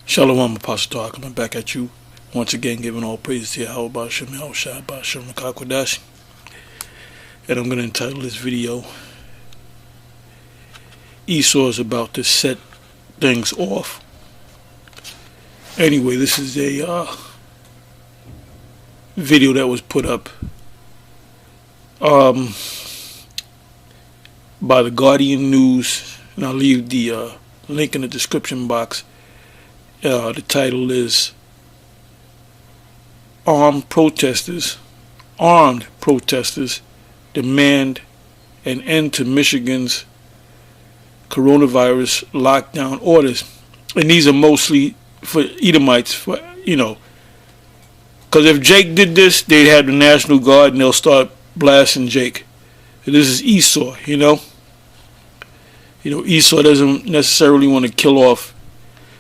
Shalom, Apostle Talk. Coming back at you once again, giving all praise to Yahweh Ba'Shem Yahushua Ba'Shem Nakakwadash. And I'm going to entitle this video, Esau is about to set things off. Anyway, this is a video that was put up by the Guardian News, and I'll leave the link in the description box. The title is Armed protesters demand an end to Michigan's coronavirus lockdown orders. And these are mostly for Edomites, because if Jake did this, they'd have the National Guard and they'll start blasting Jake. And this is Esau, Esau doesn't necessarily want to kill off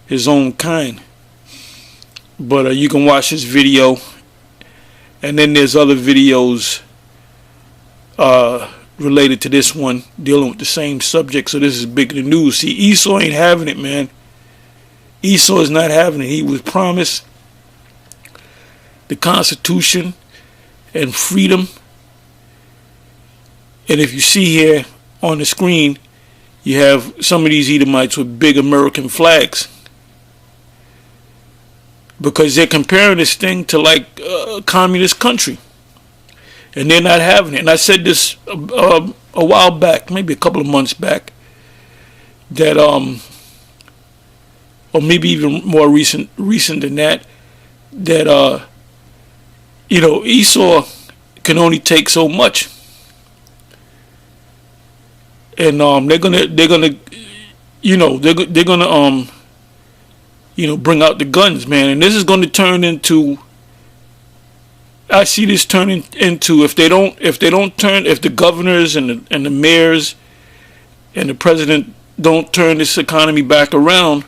his own kind. But you can watch this video, and then there's other videos related to this one dealing with the same subject. So this is big in the news. See, Esau ain't having it, man. Esau is not having it. He was promised the Constitution and freedom. And if you see here on the screen, you have some of these Edomites with big American flags, because they're comparing this thing to like a communist country, and they're not having it. And I said this a while back, maybe a couple of months back, that or maybe even more recent than that, that Esau can only take so much, and they're gonna bring out the guns, man. And this is going to turn into, I see this turning into, if the governors and the mayors and the president don't turn this economy back around,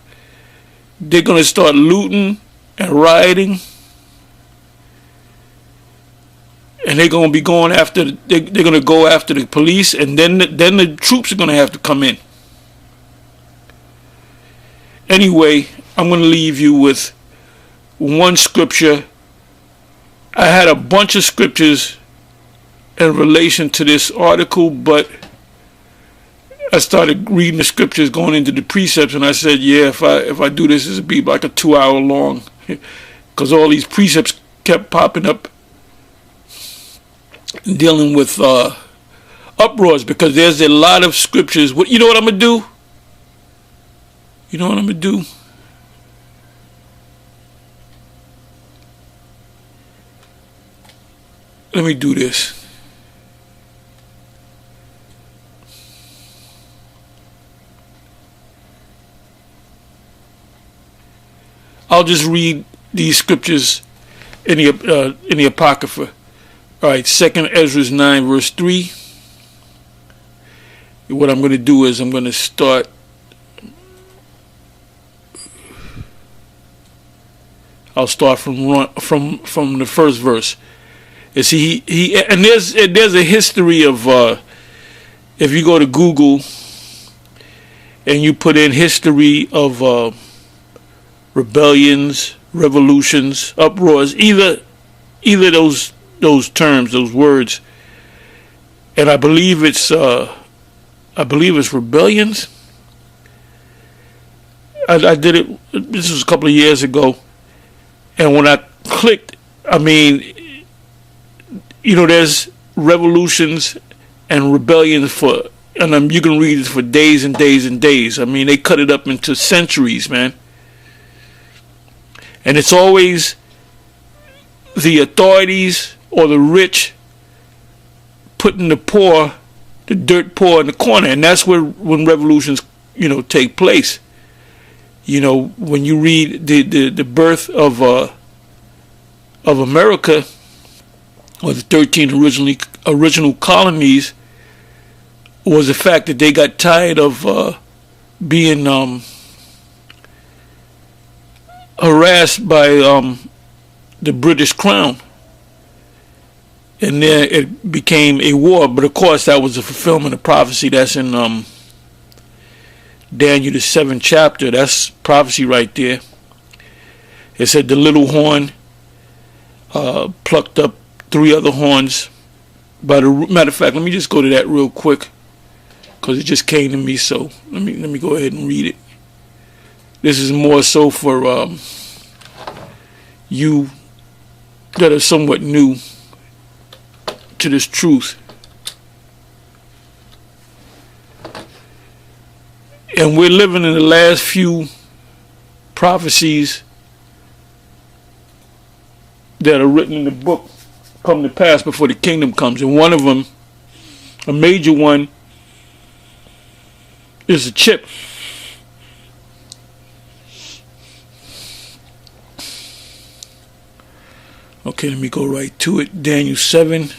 they're going to start looting and rioting, and they're going to be going after, they're going to go after the police, and then the troops are going to have to come in. Anyway, I'm going to leave you with one scripture. I had a bunch of scriptures in relation to this article, but I started reading the scriptures, going into the precepts, and I said, yeah, if I do this, it'll be like a 2-hour long, because all these precepts kept popping up dealing with uproars, because there's a lot of scriptures. You know what I'm going to do? You know what I'm going to do? Let me do this. I'll just read these scriptures in the Apocrypha. All right, 2nd Ezra 9 verse 3. What I'm going to do is I'm going to start. I'll start from the first verse. You see, and there's a history of, if you go to Google and you put in history of rebellions, revolutions, uproars, either those terms, those words, and I believe it's rebellions. I did it. This was a couple of years ago. And when I clicked, there's revolutions and rebellions and you can read it for days and days and days. They cut it up into centuries, man. And it's always the authorities or the rich putting the poor, the dirt poor in the corner. And that's when revolutions, take place. When you read the birth of America, or the 13 original colonies, was the fact that they got tired of being harassed by the British Crown, and then it became a war. But of course, that was a fulfillment of prophecy. That's in Daniel the 7th chapter. That's prophecy right there. It said the little horn plucked up 3 other horns. By the matter of fact, let me just go to that real quick, because it just came to me. So let me go ahead and read it. This is more so for you that are somewhat new to this truth. And we're living in the last few prophecies that are written in the book come to pass before the kingdom comes. And one of them, a major one, is a chip. Okay, let me go right to it. Daniel 7.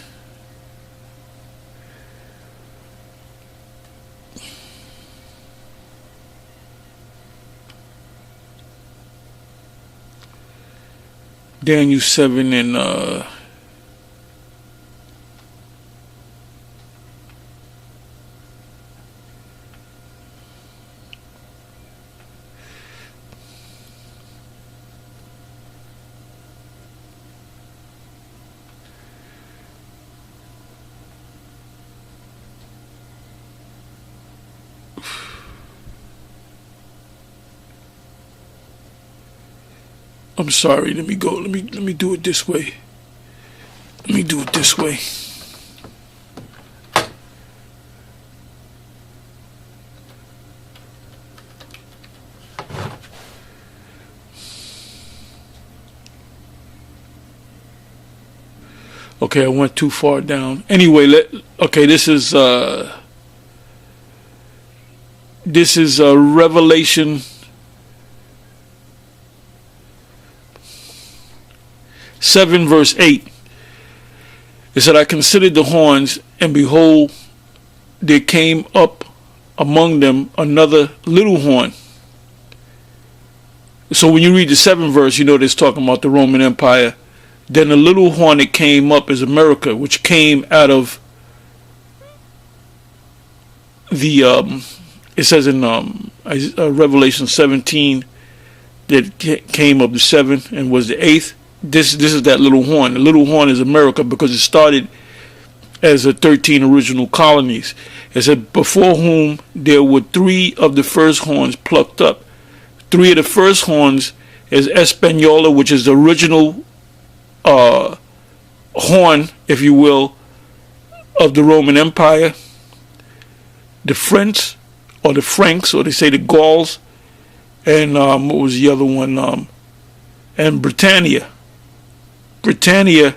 Daniel 7 and I'm sorry, let me go. Let me do it this way. Let me do it this way. Okay, I went too far down. Anyway, this is Revelation 7 verse 8. It said, I considered the horns, and behold, there came up among them another little horn. So when you read the 7th verse, you know it's talking about the Roman Empire. Then the little horn that came up is America, which came out of the it says in Revelation 17 that came of the 7th and was the 8th. This is that little horn. The little horn is America, because it started as the 13 original colonies. It said, before whom there were 3 of the first horns plucked up. 3 of the first horns is Espanola, which is the original horn, if you will, of the Roman Empire. The French, or the Franks, or they say the Gauls, and what was the other one? And Britannia. Britannia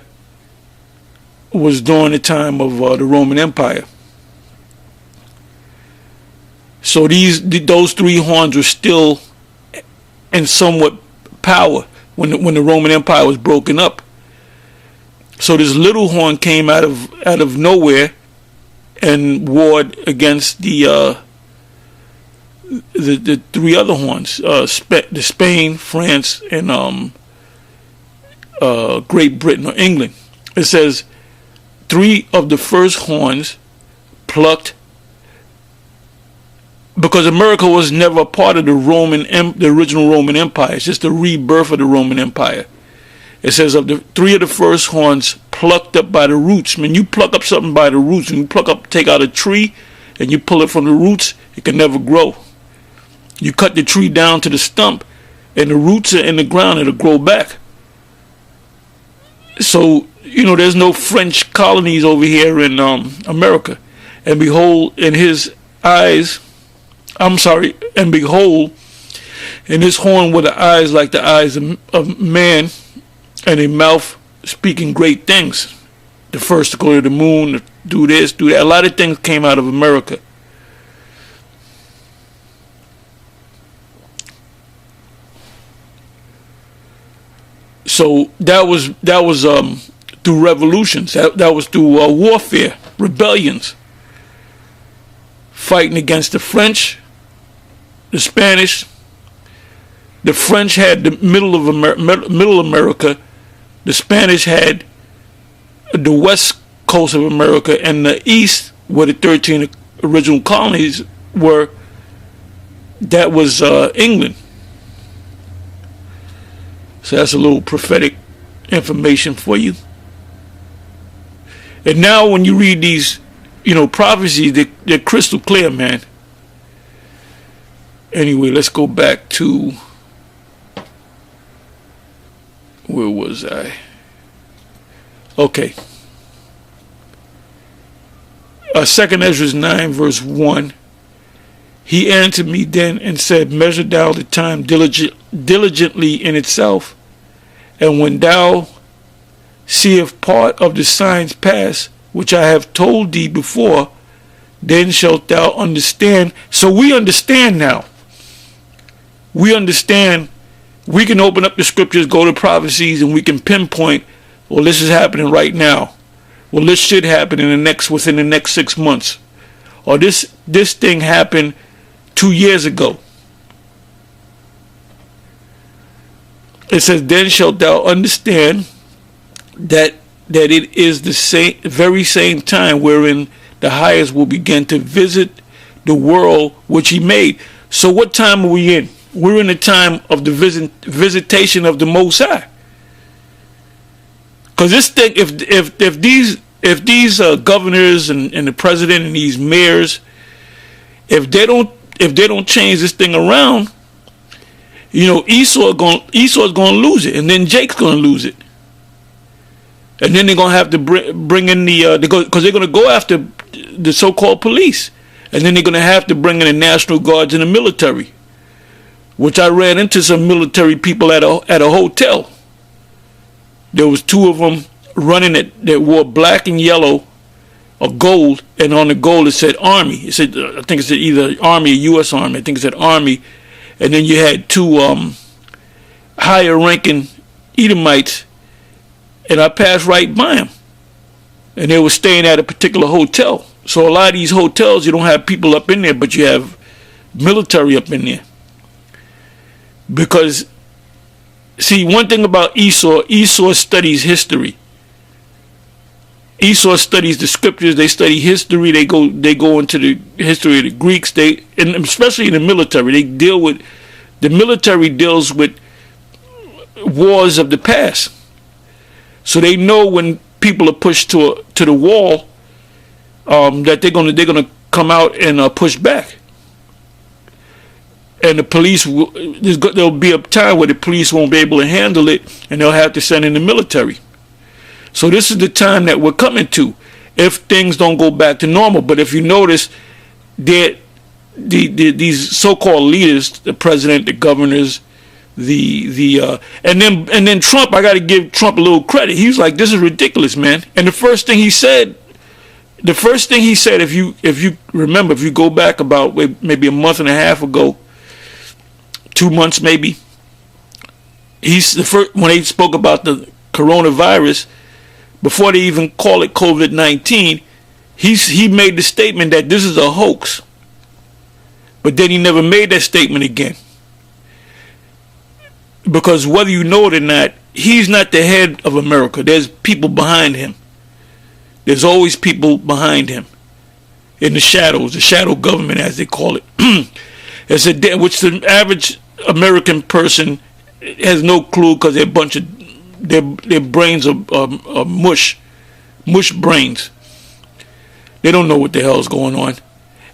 was during the time of the Roman Empire. So those 3 horns were still in somewhat power when the Roman Empire was broken up. So this little horn came out of nowhere and warred against the 3 other horns, the Spain, France, and Great Britain or England. It says 3 of the first horns plucked, because America was never a part of the original Roman Empire. It's just the rebirth of the Roman Empire. It says of the 3 of the first horns plucked up by the roots. When you pluck up something by the roots, when you take out a tree and you pull it from the roots, it can never grow. You cut the tree down to the stump, and the roots are in the ground, it'll grow back. So, there's no French colonies over here in America. And behold, in his eyes, and behold, in his horn were the eyes like the eyes of man, and a mouth speaking great things. The first to go to the moon, to do this, do that. A lot of things came out of America. So that was through revolutions. That was through warfare, rebellions, fighting against the French, the Spanish. The French had the middle America. The Spanish had the west coast of America, and the east, where the 13 original colonies were. That was England. So that's a little prophetic information for you. And now when you read these, prophecies, they're crystal clear, man. Anyway, let's go back to, where was I? Okay. 2 Ezra 9 verse 1. He answered me then and said, measure thou the time diligently in itself, and when thou seest part of the signs pass, which I have told thee before, then shalt thou understand. So we understand now. We understand. We can open up the scriptures, go to prophecies, and we can pinpoint, well, this is happening right now. Well, this should happen within the next 6 months. Or this thing happened 2 years ago. It says, then shalt thou understand that it is the very same time wherein the highest will begin to visit the world which he made. So what time are we in? We're in the time of the visitation of the Most High. Because this thing, if these governors and the president and these mayors, if they don't change this thing around, Esau is going to lose it, and then Jake's going to lose it, and then they're going to have to bring in because they're going to go after the so-called police, and then they're going to have to bring in the National Guards and the military, which I ran into some military people at a hotel. There was 2 of them running that wore black and yellow or gold, and on the gold it said Army. I think it said either Army or U.S. Army. I think it said Army. And then you had 2 higher ranking Edomites, and I passed right by them. And they were staying at a particular hotel. So a lot of these hotels, you don't have people up in there, but you have military up in there. Because, see, one thing about Esau studies history. Esau studies the scriptures. They study history. They go into the history of the Greeks. And especially in the military, the military deals with wars of the past. So they know when people are pushed to the wall, that they're gonna come out and push back. And the police, there'll be a time where the police won't be able to handle it, and they'll have to send in the military. So this is the time that we're coming to, if things don't go back to normal. But if you notice, these so-called leaders, the president, the governors, and then Trump, I got to give Trump a little credit. He was like, "This is ridiculous, man." And the first thing he said, if you remember, if you go back about maybe a month and a half ago, 2 months maybe, when they spoke about the coronavirus. Before they even call it COVID-19, he made the statement that this is a hoax. But then he never made that statement again. Because whether you know it or not, he's not the head of America. There's people behind him. There's always people behind him. In the shadows, the shadow government as they call it. Which the average American person has no clue, because they're a bunch of their brains are mush brains. They don't know what the hell is going on.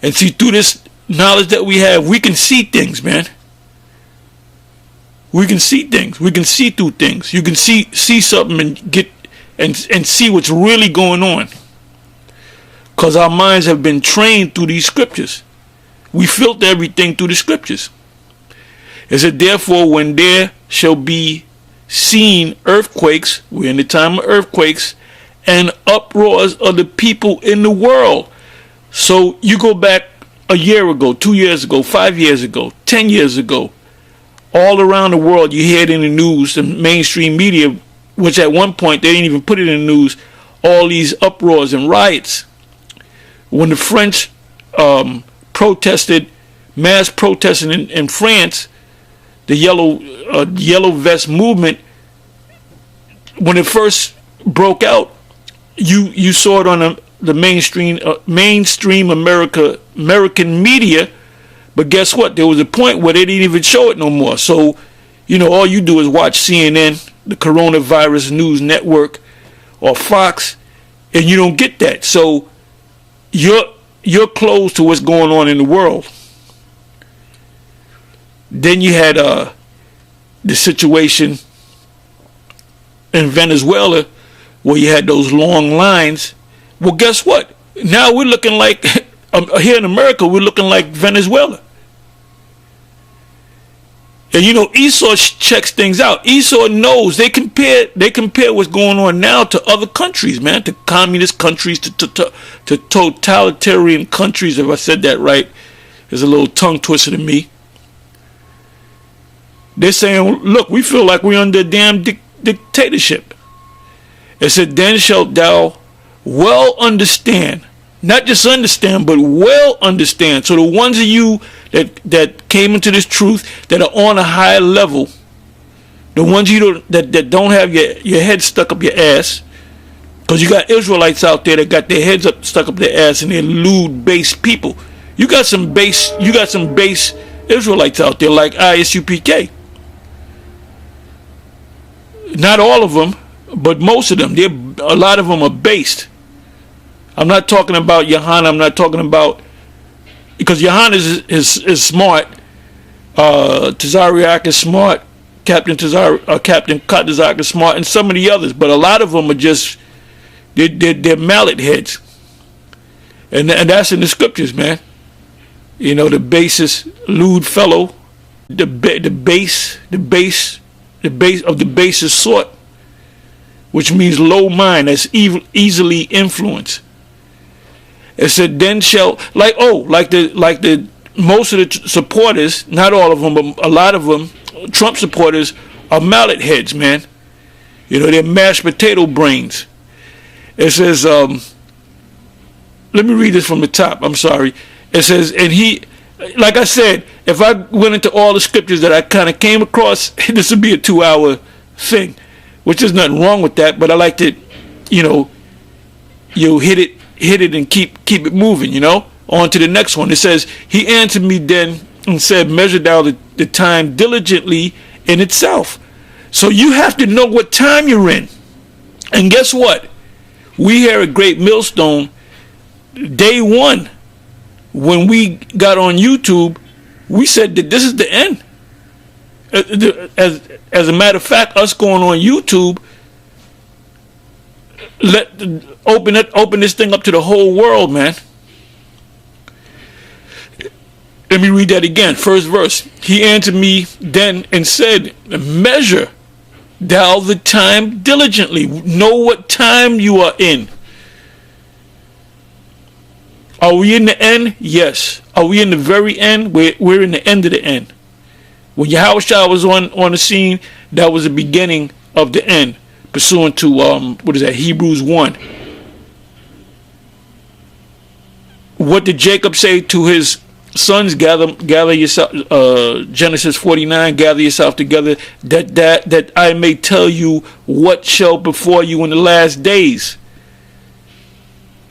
And see, through this knowledge that we have, we can see things, man. We can see things. We can see through things. You can see something and see what's really going on, because our minds have been trained through these scriptures. We filter everything through the scriptures. It said, therefore, when there shall be seen earthquakes, we're in the time of earthquakes, and uproars of the people in the world. So you go back a year ago, 2 years ago, 5 years ago, 10 years ago, all around the world you hear it in the news, the mainstream media, which at one point they didn't even put it in the news, all these uproars and riots. When the French mass protesting in France, the yellow vest movement, when it first broke out, you saw it on the mainstream American media, but guess what? There was a point where they didn't even show it no more. So, all you do is watch CNN, the Coronavirus News Network, or Fox, and you don't get that. So you're close to what's going on in the world. Then you had the situation in Venezuela where you had those long lines. Well, guess what? Now we're looking like, here in America, we're looking like Venezuela. And Esau checks things out. Esau knows they compare what's going on now to other countries, man, to communist countries, to totalitarian countries. If I said that right, there's a little tongue twister to me. They're saying, look, we feel like we're under a damn dictatorship. It said, then shalt thou well understand, not just understand, but well understand. So the ones of you that came into this truth, that are on a higher level, the ones that don't have your head stuck up your ass, because you got Israelites out there that got their heads stuck up their ass, and they're lewd, base people. You got some base Israelites out there like ISUPK. Not all of them, but most of them. A lot of them are based. I'm not talking about Yohana. I'm not talking about, because Yohana is smart. Tazariak is smart. Captain Katazak is smart, and some of the others. But a lot of them are just they're mallet heads, and that's in the scriptures, man. The basest lewd fellow, the base of the basest sort, which means low mind, that's easily influenced. It said, then shall, like the most of the supporters, not all of them, but a lot of them, Trump supporters, are mallet heads, man. They're mashed potato brains. It says, let me read this from the top. I'm sorry. It says, and he, like I said, if I went into all the scriptures that I kind of came across, this would be a 2-hour thing, which is nothing wrong with that. But I like to, you hit it and keep it moving, on to the next one. It says, he answered me then and said, measure thou the time diligently in itself. So you have to know what time you're in. And guess what? We here at Great Millstone, day one, when we got on YouTube, we said that this is the end. As a matter of fact, us going on YouTube, open this thing up to the whole world, man. Let me read that again. First verse. He answered me then and said, measure thou the time diligently. Know what time you are in. Are we in the end? Yes. Are we in the very end? We're in the end of the end. When Yahushua was on the scene, that was the beginning of the end, pursuant to Hebrews 1. What did Jacob say to his sons? Gather yourself. Genesis 49. Gather yourself together, that I may tell you what shall befall you in the last days.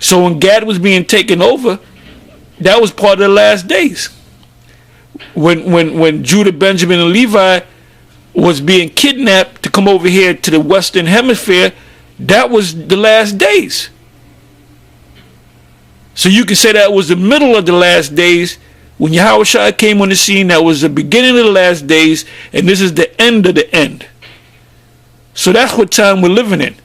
So when Gad was being taken over, that was part of the last days. When Judah, Benjamin, and Levi was being kidnapped to come over here to the Western Hemisphere, that was the last days. So you can say that was the middle of the last days. When Yahushua came on the scene, that was the beginning of the last days, and this is the end of the end. So that's what time we're living in.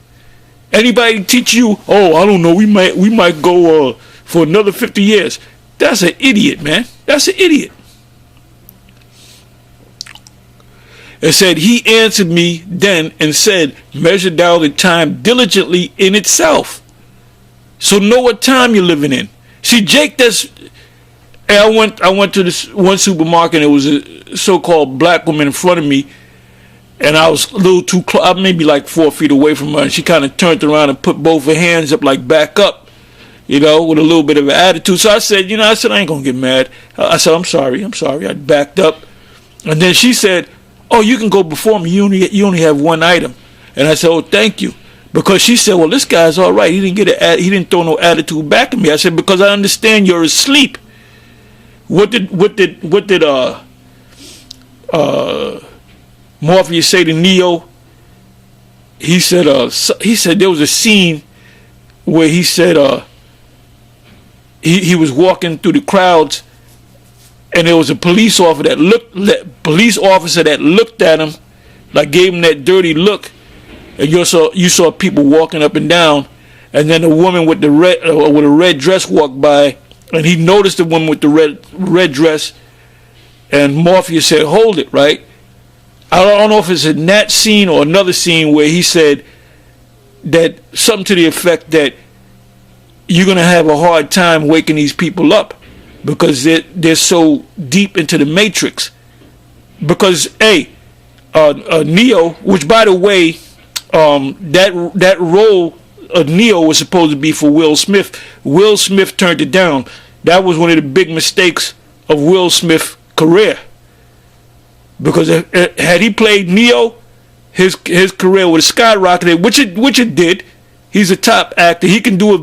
Anybody teach you, oh, I don't know, we might go for another 50 years. That's an idiot, man. That's an idiot. It said, he answered me then and said, measure thou the time diligently in itself. So know what time you're living in. See, Jake, I went to this one supermarket, and it was a so-called black woman in front of me, and I was a little too close, maybe like 4 feet away from her, and she kind of turned around and put both her hands up, like back up, with a little bit of an attitude. So I said, I ain't gonna get mad. I said, I'm sorry. I backed up, and then she said, oh, you can go before me. You only have one item. And I said, oh, thank you. Because she said, well, this guy's all right. He didn't throw no attitude back at me. I said, because I understand you're asleep. What did Morpheus say to Neo, he said there was a scene where he said he was walking through the crowds, and there was a police officer that looked at him, like gave him that dirty look, and you saw people walking up and down, and then a woman with a red dress walked by, and he noticed the woman with the red dress, and Morpheus said, "Hold it," right? I don't know if it's in that scene or another scene where he said that something to the effect that you're going to have a hard time waking these people up because they're so deep into the matrix. Because, Neo, which by the way, that role of Neo was supposed to be for Will Smith. Will Smith turned it down. That was one of the big mistakes of Will Smith's career. Because had he played Neo, his career would have skyrocketed, which it did. He's a top actor. He can do a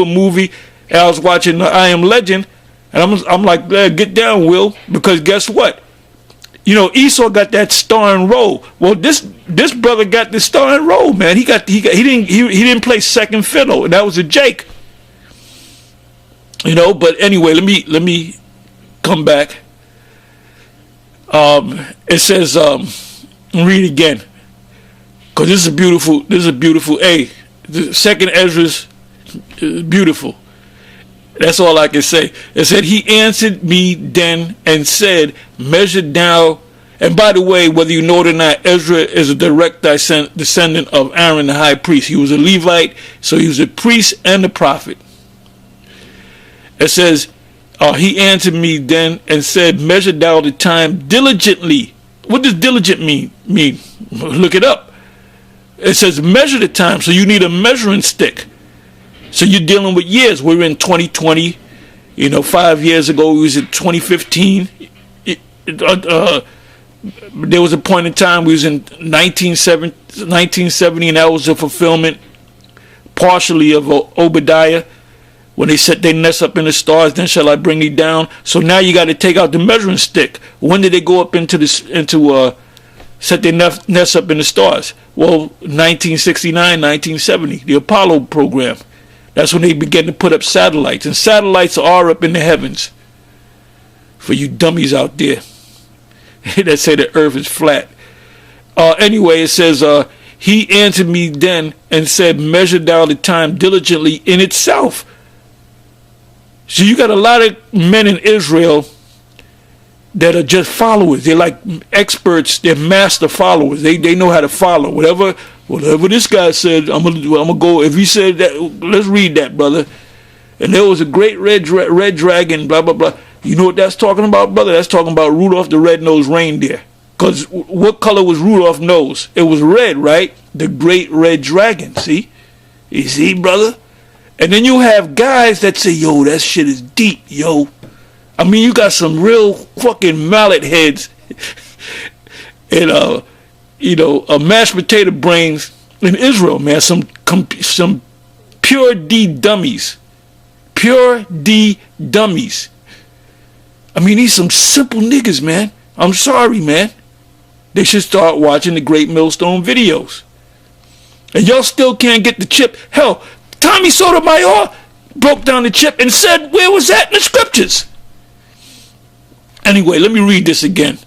movie. And I was watching I Am Legend, and I'm like, get down, Will, because guess what? Esau got that starring role. Well, this brother got the starring role, man. He didn't play second fiddle, and that was a Jake. But anyway, let me come back. It says, read again, because this is a beautiful. The second Ezra's beautiful. That's all I can say. It said, he answered me then and said, measure down. And by the way, whether you know it or not, Ezra is a direct descendant of Aaron the high priest. He was a Levite, so he was a priest and a prophet. It says, he answered me then and said, measure down the time diligently. What does diligent mean? Look it up. It says measure the time, so you need a measuring stick. So you're dealing with years. We're in 2020. 5 years ago we was in 2015. There was a point in time we was in 1970, and that was a fulfillment partially of Obadiah, when they set their nest up in the stars, then shall I bring thee down. So now you got to take out the measuring stick. When did they go up set their nest up in the stars? Well, 1969, 1970, the Apollo program. That's when they began to put up satellites. And satellites are up in the heavens. For you dummies out there that say the earth is flat. Anyway, it says, he answered me then and said, measure down the time diligently in itself. So you got a lot of men in Israel that are just followers. They're like experts. They're master followers. They know how to follow. Whatever this guy said, I'm gonna go. If he said that, let's read that, brother. And there was a great red dragon, blah, blah, blah. You know what that's talking about, brother? That's talking about Rudolph the Red-Nosed Reindeer. Because what color was Rudolph's nose? It was red, right? The great red dragon, see? You see, brother? And then you have guys that say, yo, that shit is deep, yo. I mean, you got some real fucking mallet heads and, mashed potato brains in Israel, man. Some pure D dummies. Pure D dummies. I mean, these some simple niggas, man. I'm sorry, man. They should start watching the Great Millstone videos. And y'all still can't get the chip. Hell, Tommy Sotomayor broke down the chip and said, where was that in the scriptures? Anyway, let me read this again.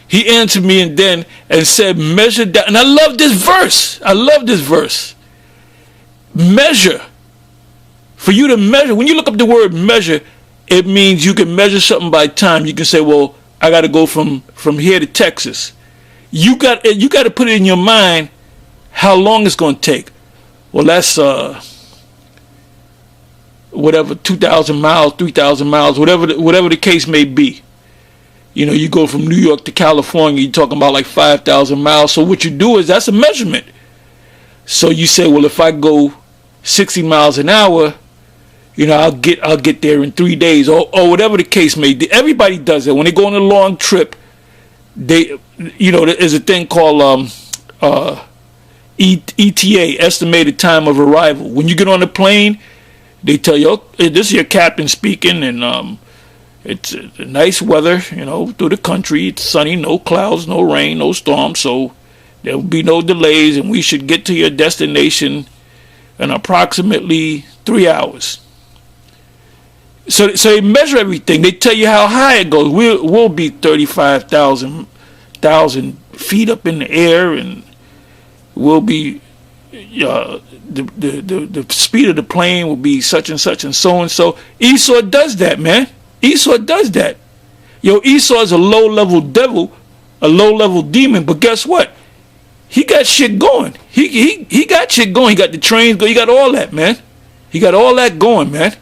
He answered me and said, measure down. And I love this verse. Measure. For you to measure, when you look up the word measure, it means you can measure something by time. You can say, well, I got to go from here to Texas. You got to put it in your mind how long it's going to take. Well, that's 2,000 miles, 3,000 miles, whatever the case may be. You go from New York to California, you're talking about like 5,000 miles. So what you do is that's a measurement. So you say, well, if I go 60 miles an hour, I'll get there in 3 days, or whatever the case may be. Everybody does that when they go on a long trip. There's a thing called ETA, estimated time of arrival. When you get on the plane, they tell you, this is your captain speaking, and It's nice weather, through the country. It's sunny, no clouds, no rain, no storm. So there will be no delays, and we should get to your destination in approximately 3 hours. So they measure everything. They tell you how high it goes. We'll be 35,000 feet up in the air, and we'll be the speed of the plane will be such and such and so and so. Esau does that, man. Esau does that. Esau is a low-level devil, a low-level demon. But guess what? He got shit going. He got shit going. He got the trains going. He got all that, man. He got all that going, man.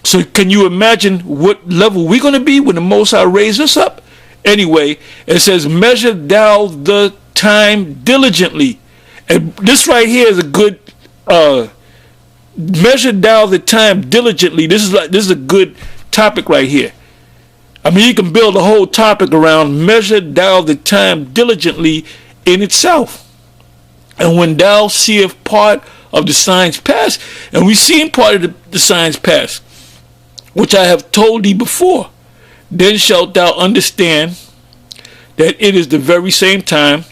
So can you imagine what level we're going to be when the Most High raise us up? Anyway, it says, measure thou the time diligently. And this right here is a good, measure thou the time diligently. This is a good topic right here. I mean, you can build a whole topic around measure thou the time diligently in itself. And when thou seest part of the signs past, and we've seen part of the signs past, which I have told thee before, then shalt thou understand that it is the very same time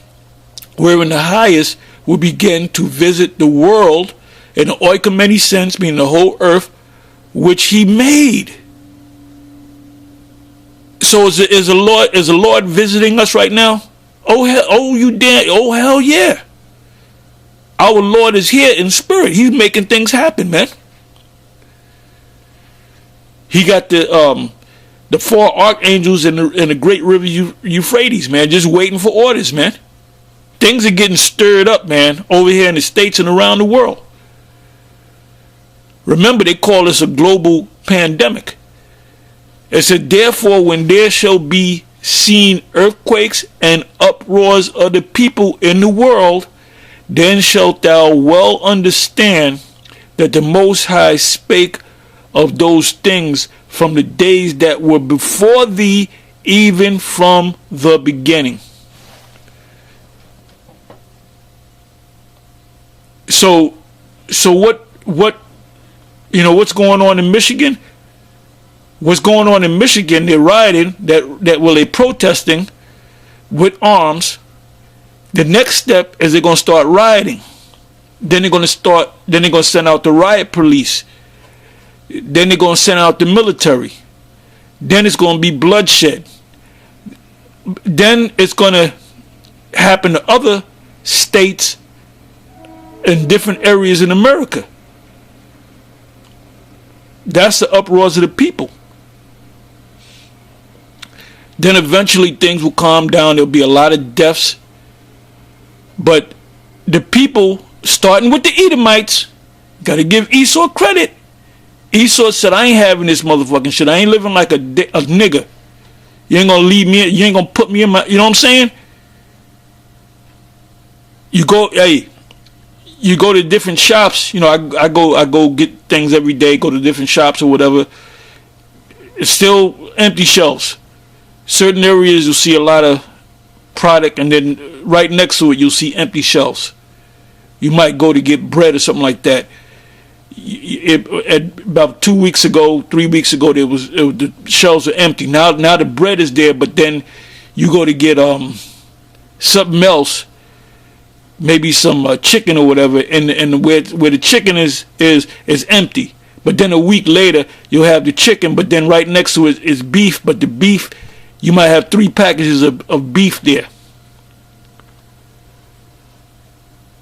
wherein the highest will begin to visit the world in the oikoumene sense, meaning the whole earth, which he made. So is the Lord visiting us right now? Oh hell yeah. Our Lord is here in spirit. He's making things happen, man. He got the 4 archangels in the great river Euphrates, man, just waiting for orders, man. Things are getting stirred up, man, over here in the States and around the world. Remember, they call this a global pandemic. It said, therefore, when there shall be seen earthquakes and uproars of the people in the world, then shalt thou well understand that the Most High spake of those things from the days that were before thee, even from the beginning. So what's going on in Michigan? What's going on in Michigan? They're rioting. They're protesting with arms. The next step is they're going to start rioting. Then they're going to send out the riot police. Then they're going to send out the military. Then it's going to be bloodshed. Then it's going to happen to other states in different areas in America. That's the uproars of the people. Then eventually things will calm down. There'll be a lot of deaths. But the people, starting with the Edomites, got to give Esau credit. Esau said, I ain't having this motherfucking shit. I ain't living like a nigga. You ain't gonna leave me. You ain't gonna put me in my. You know what I'm saying? You go to different shops. I go get things every day. Go to different shops or whatever. It's still empty shelves. Certain areas you'll see a lot of product, and then right next to it you'll see empty shelves. You might go to get bread or something like that. About 2 weeks ago, 3 weeks ago, the shelves are empty. Now the bread is there, but then you go to get something else, maybe some chicken or whatever, and where the chicken is empty. But then a week later, you'll have the chicken, but then right next to it is beef. But the beef, you might have 3 packages of beef there.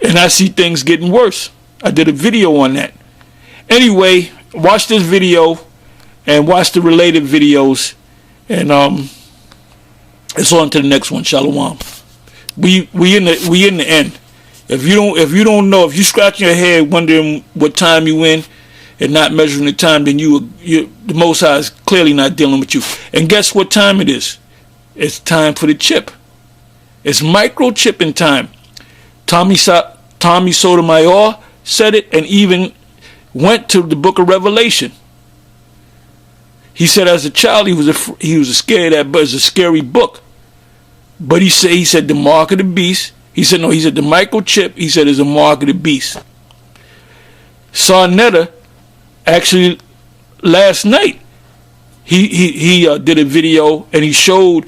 And I see things getting worse. I did a video on that. Anyway, watch this video and watch the related videos, and it's on to the next one. Shalom. We in the end. If you don't know, if you scratching your head wondering what time you in and not measuring the time, then the Most High is clearly not dealing with you. And guess what time it is? It's time for the chip. It's microchipping time. Tommy Sotomayor said it, and even went to the book of Revelation. He said as a child he was scared of that, but it's a scary book. But he said the mark of the beast. He said the microchip, he said, is a mark of the beast. Sarnetta actually last night he did a video and he showed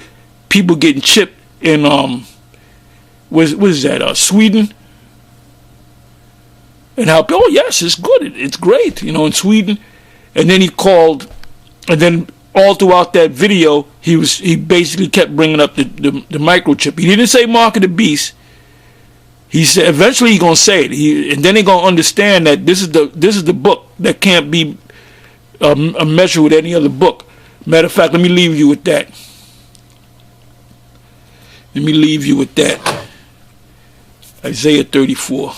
people getting chipped in what is that, Sweden, and how, oh yes, it's good, it's great, in Sweden. And then he called, and then all throughout that video he basically kept bringing up the microchip. He didn't say mark of the beast. He said eventually he's gonna say it. And then they're gonna understand that this is the book that can't be a measure with any other book. Matter of fact, let me leave you with that. Isaiah 34.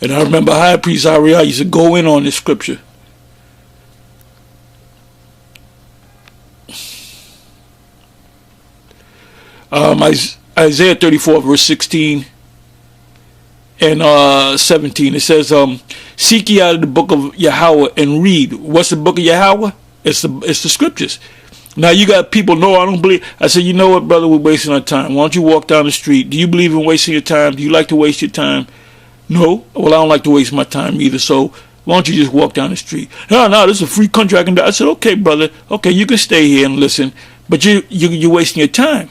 And I remember High Priest Ariel used to go in on this scripture. Isaiah 34 verse 16 and 17. It says, seek ye out of the book of Yahweh and read. What's the book of Yahweh? It's the scriptures. Now you got people, no, I don't believe. I said, you know what, brother, we're wasting our time. Why don't you walk down the street? Do you believe in wasting your time? Do you like to waste your time? No. Well, I don't like to waste my time either, so why don't you just walk down the street? No, this is a free country. I can do. I said, okay, brother. Okay, you can stay here and listen, but you're wasting your time.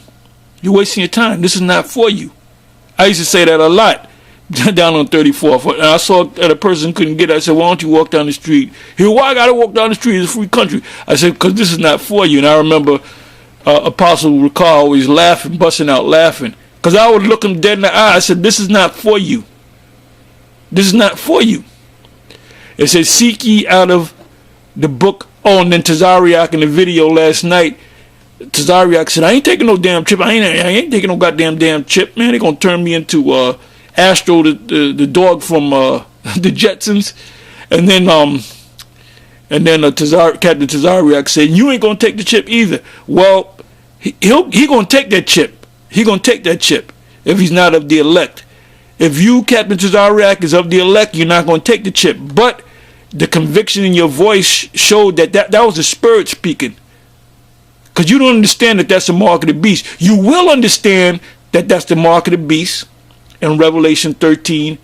You're wasting your time. This is not for you. I used to say that a lot down on 34th. And I saw that a person couldn't get it. I said, why don't you walk down the street? He said, why I got to walk down the street? It's a free country. I said, because this is not for you. And I remember Apostle Ricard always laughing, busting out laughing. Because I would look him dead in the eye. I said, this is not for you. This is not for you. It says, seek ye out of the book. Oh, and then Tazariak in the video last night, Tazariak said, I ain't taking no damn chip. I ain't taking no damn chip, man. They're going to turn me into Astro, the dog from the Jetsons. And then Captain Tazariak said, you ain't going to take the chip either. Well, he going to take that chip. He going to take that chip if he's not of the elect. If you, Captain Tazariak, is of the elect, you're not going to take the chip. But the conviction in your voice showed that was the Spirit speaking. Because you don't understand that that's the mark of the beast. You will understand that that's the mark of the beast in Revelation 13,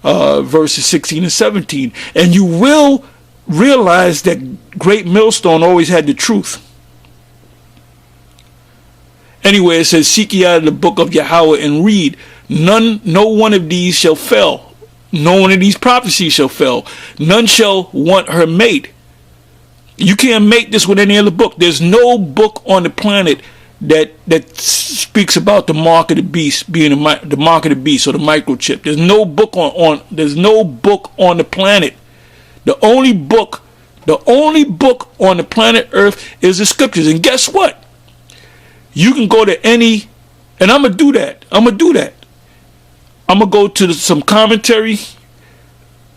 verses 16 and 17. And you will realize that Great Millstone always had the truth. Anyway, it says, seek ye out of the book of Yahweh and read. No one of these shall fail. No one of these prophecies shall fail. None shall want her mate. You can't make this with any other book. There's no book on the planet that speaks about the mark of the beast being the mark of the beast or the microchip. There's no book there's no book on the planet. The only book on the planet Earth is the scriptures. And guess what? You can go to any, and I'm gonna do that. I'm gonna go to some commentary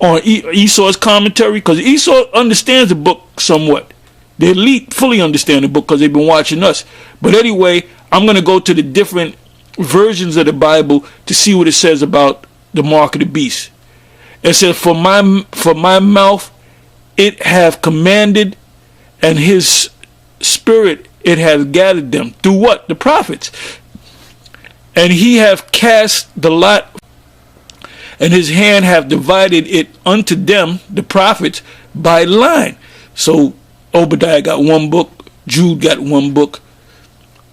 on Esau's commentary, because Esau understands the book somewhat. The elite fully understand the book because they've been watching us. But anyway, I'm going to go to the different versions of the Bible to see what it says about the mark of the beast. It says, for my mouth it hath commanded, and his spirit it hath gathered them. Through what? The prophets. And he hath cast the lot, and his hand hath divided it unto them, the prophets, by line. So Obadiah got one book, Jude got one book,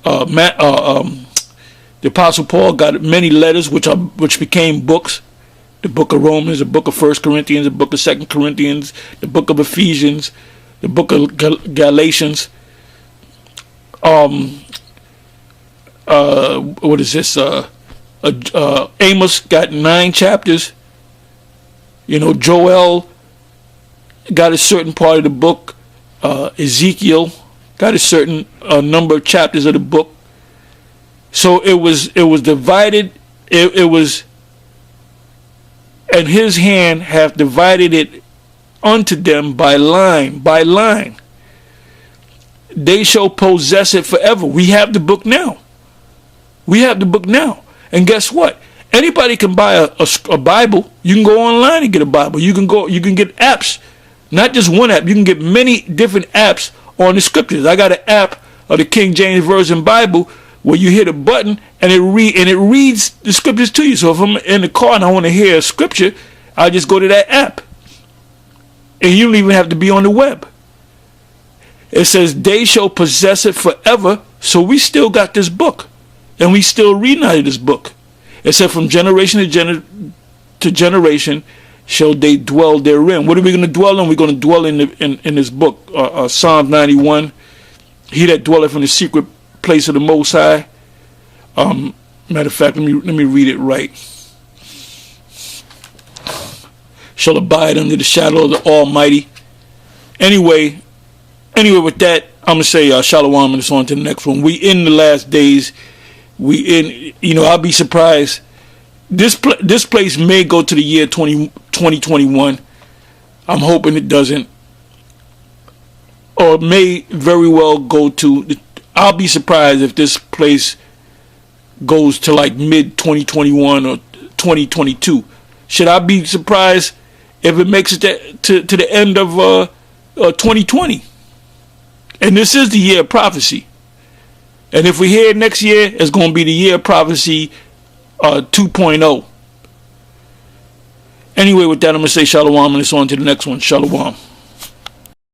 the Apostle Paul got many letters which became books. The book of Romans, the book of 1 Corinthians, the book of 2 Corinthians, the book of Ephesians, the book of Galatians. What is this? Amos got 9 chapters. Joel got a certain part of the book. Ezekiel got a certain number of chapters of the book. So it was divided. It was, and his hand hath divided it unto them by line. They shall possess it forever. We have the book now. And guess what? Anybody can buy a Bible. You can go online and get a Bible. You can get apps. Not just one app. You can get many different apps on the scriptures. I got an app of the King James Version Bible where you hit a button and it reads the scriptures to you. So if I'm in the car and I want to hear a scripture, I just go to that app. And you don't even have to be on the web. It says they shall possess it forever. So we still got this book. And we still reading out of this book. It said from generation to generation shall they dwell therein. What are we going to dwell in? We're going to dwell in this book. Psalm 91. He that dwelleth in the secret place of the Most High. Matter of fact, let me read it right. Shall abide under the shadow of the Almighty. Anyway, with that, I'm gonna say shalom, and it's on to the next one. We in the last days. We in. I'll be surprised. This place may go to the year 2021. I'm hoping it doesn't, or it may very well go to. I'll be surprised if this place goes to like mid 2021 or 2022. Should I be surprised if it makes it to the end of 2020? And this is the year of prophecy. And if we hear next year, it's going to be the year of prophecy 2.0. Anyway, with that, I'm going to say shalom, and it's on to the next one. Shalom.